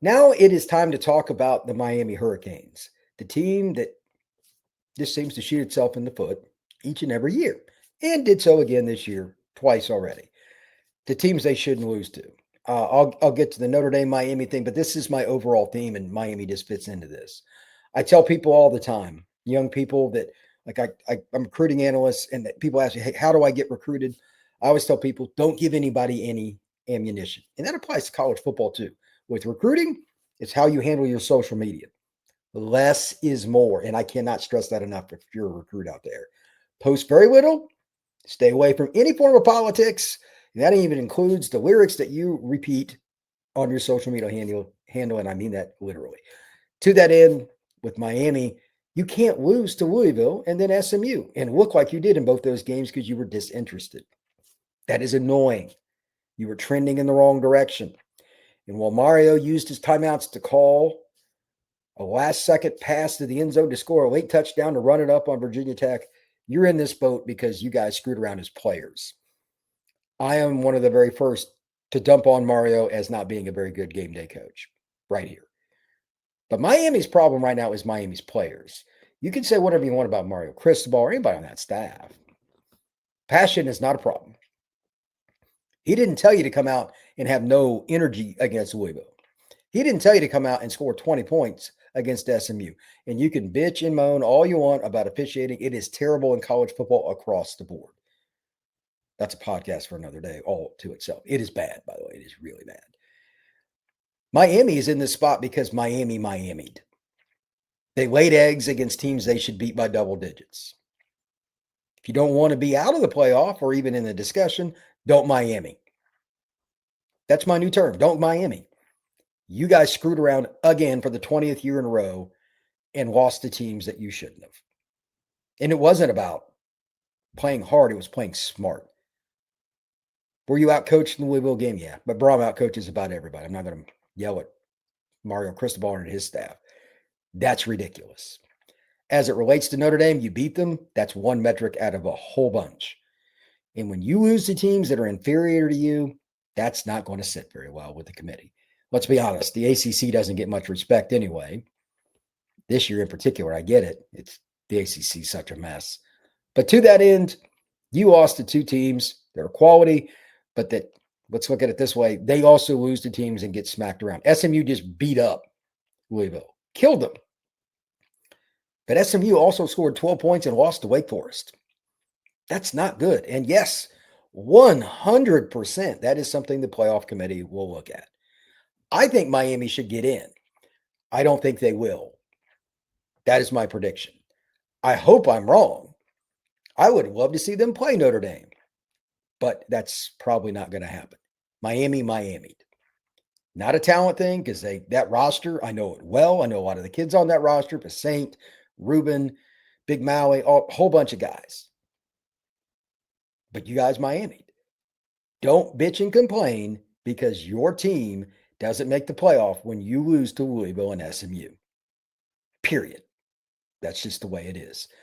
Now it is time to talk about the Miami Hurricanes, the team that just seems to shoot itself in the foot each and every year, and did so again this year, twice already. The teams they shouldn't lose to. I'll get to the Notre Dame Miami thing, but this is my overall theme, and Miami just fits into this. I tell people all the time, young people that I'm a recruiting analyst, and that people ask me, "Hey, how do I get recruited?" I always tell people, don't give anybody any ammunition, and that applies to college football too. With recruiting, it's how you handle your social media. Less is more, and I cannot stress that enough. If you're a recruit out there, post very little. Stay away from any form of politics. And that even includes the lyrics that you repeat on your social media handle, and I mean that literally. To that end, with Miami, you can't lose to Louisville and then SMU and look like you did in both those games because you were disinterested. That is annoying. You were trending in the wrong direction. And while Mario used his timeouts to call a last second pass to the end zone to score a late touchdown to run it up on Virginia Tech, you're in this boat because you guys screwed around as players. I am one of the very first to dump on Mario as not being a very good game day coach right here. But Miami's problem right now is Miami's players. You can say whatever you want about Mario Cristobal or anybody on that staff. Passion is not a problem. He didn't tell you to come out and have no energy against Louisville. He didn't tell you to come out and score 20 points against SMU. And you can bitch and moan all you want about officiating. It is terrible in college football across the board. That's a podcast for another day, all to itself. It is bad, by the way. It is really bad. Miami is in this spot because Miami'd. They laid eggs against teams they should beat by double digits. If you don't want to be out of the playoff or even in the discussion, don't Miami. That's my new term. Don't Miami. You guys screwed around again for the 20th year in a row and lost to teams that you shouldn't have. And it wasn't about playing hard, it was playing smart. Were you outcoached in the Louisville game? Yeah. But Braum outcoaches about everybody. I'm not going to yell at Mario Cristobal and his staff. That's ridiculous. As it relates to Notre Dame, you beat them. That's one metric out of a whole bunch. And when you lose to teams that are inferior to you, that's not going to sit very well with the committee. Let's be honest. The ACC doesn't get much respect anyway. This year in particular, I get it. It's the ACC is such a mess. But to that end, you lost to two teams. They're quality, but that let's look at it this way. They also lose to teams and get smacked around. SMU just beat up Louisville, killed them. But SMU also scored 12 points and lost to Wake Forest. That's not good. And yes, 100%, that is something the playoff committee will look at. I think Miami should get in. I don't think they will. That is my prediction. I hope I'm wrong. I would love to see them play Notre Dame, but that's probably not going to happen. Miami. Not a talent thing because that roster, I know it well. I know a lot of the kids on that roster, Saint, Ruben, Big Maui, a whole bunch of guys. But you guys, Miami, don't bitch and complain because your team doesn't make the playoff when you lose to Louisville and SMU. Period. That's just the way it is.